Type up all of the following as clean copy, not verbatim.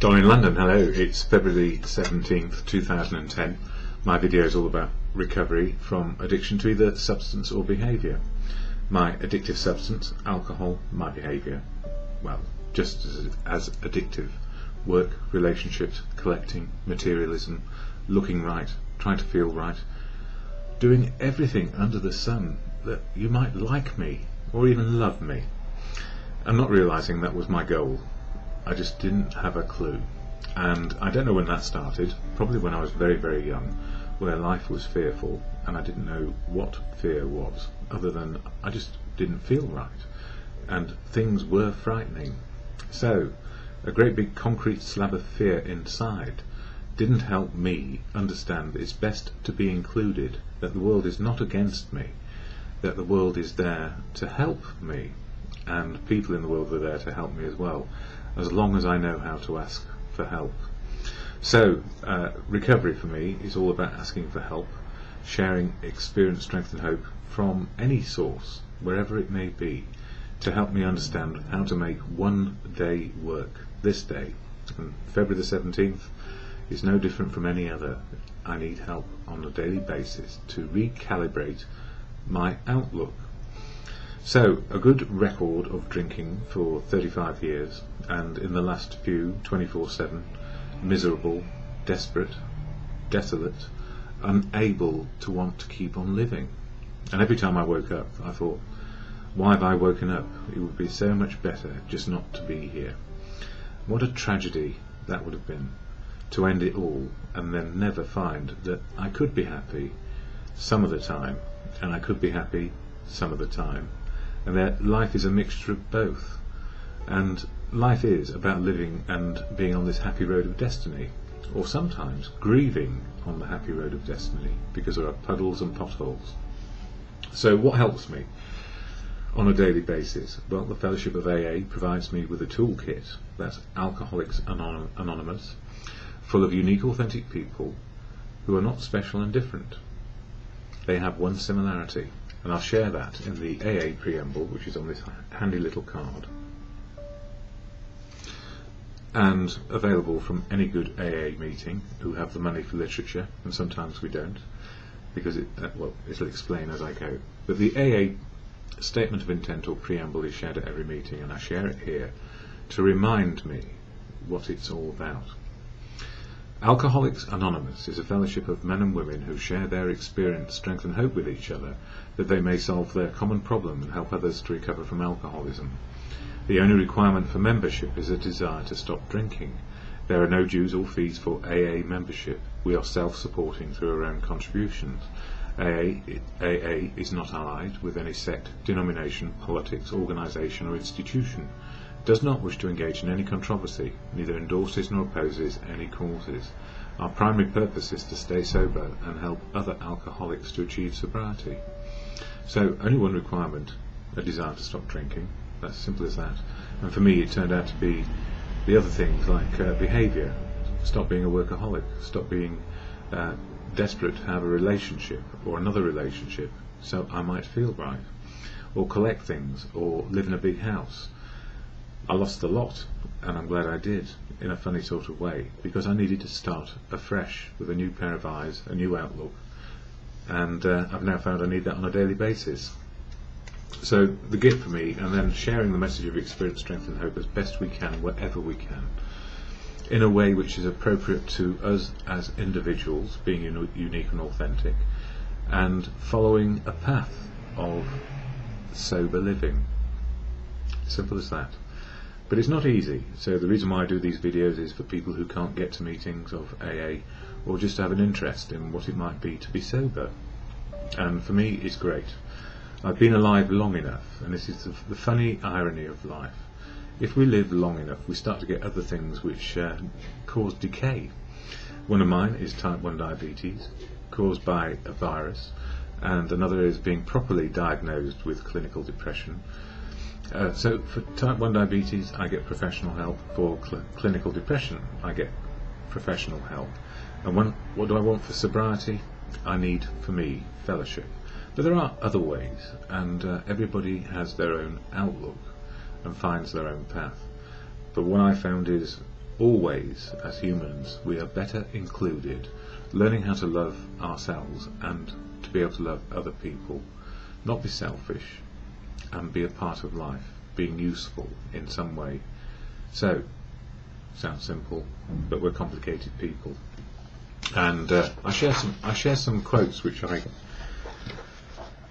Don in London, hello, it's February 17th, 2010. My video is all about recovery from addiction to either substance or behaviour. My addictive substance, alcohol, my behaviour, well, just as addictive. Work, relationships, collecting, materialism, looking right, trying to feel right, doing everything under the sun that you might like me or even love me, and not realising that was my goal. I just didn't have a clue, and I don't know when that started, probably when I was very, very young, where life was fearful and I didn't know what fear was, other than I just didn't feel right and things were frightening. So a great big concrete slab of fear inside didn't help me understand it's best to be included, that the world is not against me, that the world is there to help me, and people in the world are there to help me as well, as long as I know how to ask for help. So recovery for me is all about asking for help, sharing experience, strength and hope from any source, wherever it may be, to help me understand how to make one day work. This day, and February the 17th, is no different from any other. I need help on a daily basis to recalibrate my outlook. So, a good record of drinking for 35 years, and in the last few, 24/7, miserable, desperate, desolate, unable to want to keep on living. And every time I woke up, I thought, why have I woken up? It would be so much better just not to be here. What a tragedy that would have been, to end it all and then never find that I could be happy some of the time, and I could be happy some of the time, and that life is a mixture of both, and life is about living and being on this happy road of destiny, or sometimes grieving on the happy road of destiny because there are puddles and potholes. So what helps me on a daily basis? Well, the Fellowship of AA provides me with a toolkit, that's Alcoholics Anonymous, full of unique, authentic people who are not special and different. They have one similarity, and I'll share that in the AA preamble, which is on this handy little card, and available from any good AA meeting who have the money for literature, and sometimes we don't, because it'll explain as I go. But the AA statement of intent or preamble is shared at every meeting, and I share it here to remind me what it's all about. Alcoholics Anonymous is a fellowship of men and women who share their experience, strength and hope with each other, that they may solve their common problem and help others to recover from alcoholism. The only requirement for membership is a desire to stop drinking. There are no dues or fees for AA membership. We are self-supporting through our own contributions. AA is not allied with any sect, denomination, politics, organisation or institution, does not wish to engage in any controversy, neither endorses nor opposes any causes. Our primary purpose is to stay sober and help other alcoholics to achieve sobriety. So only one requirement, a desire to stop drinking, that's simple as that. And for me it turned out to be the other things like behaviour, stop being a workaholic, stop being desperate to have a relationship or another relationship so I might feel right, or collect things, or live in a big house. I lost a lot, and I'm glad I did, in a funny sort of way, because I needed to start afresh with a new pair of eyes, a new outlook, and I've now found I need that on a daily basis. So the gift for me, and then sharing the message of experience, strength and hope as best we can, wherever we can, in a way which is appropriate to us as individuals, being unique and authentic, and following a path of sober living. Simple as that. But it's not easy, so the reason why I do these videos is for people who can't get to meetings of AA, or just have an interest in what it might be to be sober. And for me it's great. I've been alive long enough, and this is the funny irony of life. If we live long enough, we start to get other things which cause decay. One of mine is type 1 diabetes, caused by a virus, and another is being properly diagnosed with clinical depression. So for type 1 diabetes I get professional help, for clinical depression I get professional help, and what do I want for sobriety? I need, for me, fellowship. But there are other ways, and everybody has their own outlook and finds their own path. But what I found is always, as humans, we are better included, learning how to love ourselves and to be able to love other people, not be selfish, and be a part of life, being useful in some way. So, sounds simple, but we're complicated people. And I share some quotes which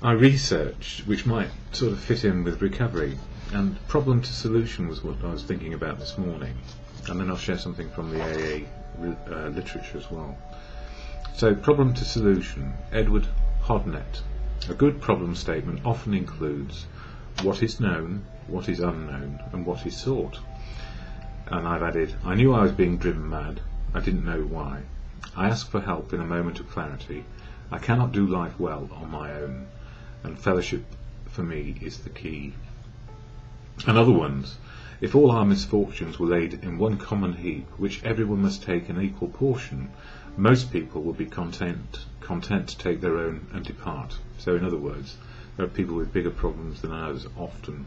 I researched, which might sort of fit in with recovery. And problem to solution was what I was thinking about this morning. And then I'll share something from the AA literature as well. So, problem to solution, Edward Hodnett. A good problem statement often includes what is known, what is unknown, and what is sought. And I've added, I knew I was being driven mad. I didn't know why. I asked for help in a moment of clarity. I cannot do life well on my own, and fellowship for me is the key. And other ones, if all our misfortunes were laid in one common heap, which everyone must take an equal portion, most people will be content to take their own and depart. So in other words, there are people with bigger problems than ours often.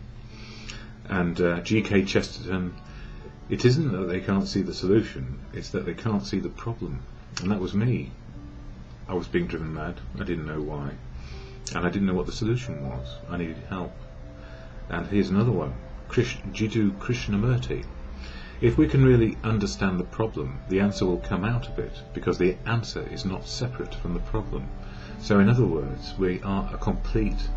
And G.K. Chesterton, it isn't that they can't see the solution, it's that they can't see the problem. And that was me. I was being driven mad, I didn't know why. And I didn't know what the solution was. I needed help. And here's another one, Jiddu Krishnamurti. If we can really understand the problem, the answer will come out of it, because the answer is not separate from the problem. So in other words, we are a complete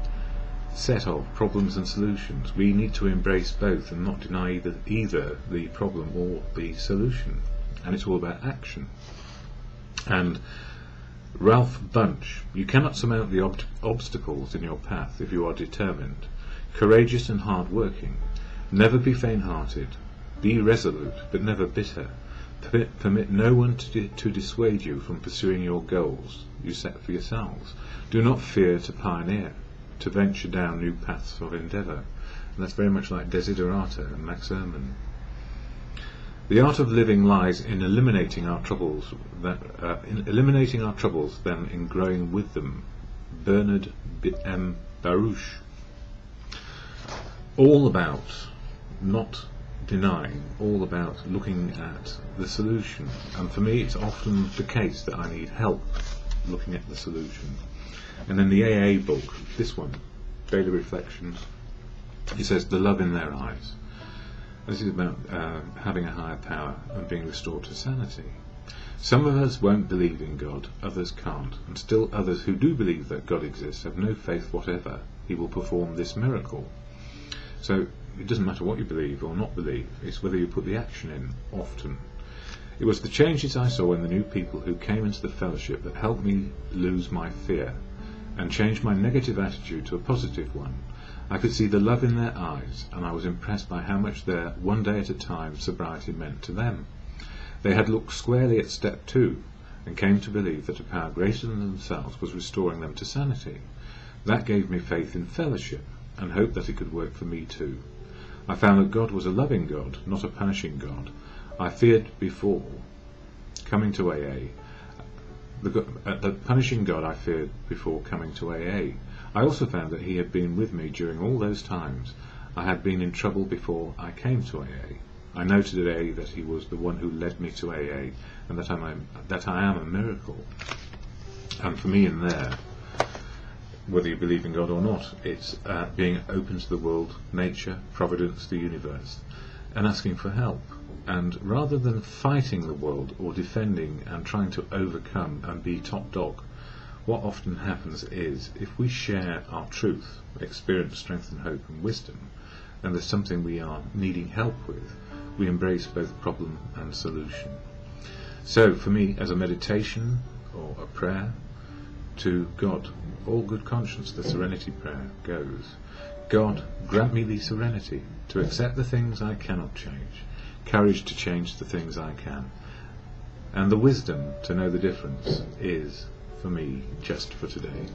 set of problems and solutions. We need to embrace both and not deny either the problem or the solution. And it's all about action. And Ralph Bunche, you cannot surmount the obstacles in your path if you are determined, courageous and hard-working. Never be faint-hearted. Be resolute, but never bitter. Permit no one to dissuade you from pursuing your goals you set for yourselves. Do not fear to pioneer, to venture down new paths of endeavour. And that's very much like Desiderata and Max Ehrmann. The art of living lies in eliminating our troubles, than in growing with them. Bernard M. Baruch. All about not denying, all about looking at the solution. And for me, it's often the case that I need help looking at the solution. And then the AA book, this one, Daily Reflections, it says, The Love in Their Eyes. This is about having a higher power and being restored to sanity. Some of us won't believe in God, others can't, and still others who do believe that God exists have no faith whatever He will perform this miracle. So it doesn't matter what you believe or not believe, it's whether you put the action in often. It was the changes I saw in the new people who came into the fellowship that helped me lose my fear and change my negative attitude to a positive one. I could see the love in their eyes, and I was impressed by how much their one day at a time sobriety meant to them. They had looked squarely at step 2 and came to believe that a power greater than themselves was restoring them to sanity. That gave me faith in fellowship and hope that it could work for me too. I found that God was a loving God, not a punishing God. I feared before coming to AA. The punishing God I feared before coming to AA. I also found that He had been with me during all those times. I had been in trouble before I came to AA. I know today that He was the one who led me to AA, and that I am a miracle. And for me in there, whether you believe in God or not, it's being open to the world, nature, providence, the universe, and asking for help. And rather than fighting the world or defending and trying to overcome and be top dog, what often happens is, if we share our truth, experience, strength and hope and wisdom, and there's something we are needing help with, we embrace both problem and solution. So for me, as a meditation or a prayer to God, all good conscience, the serenity prayer goes, God, grant me the serenity to accept the things I cannot change, courage to change the things I can, and the wisdom to know the difference is, for me, just for today.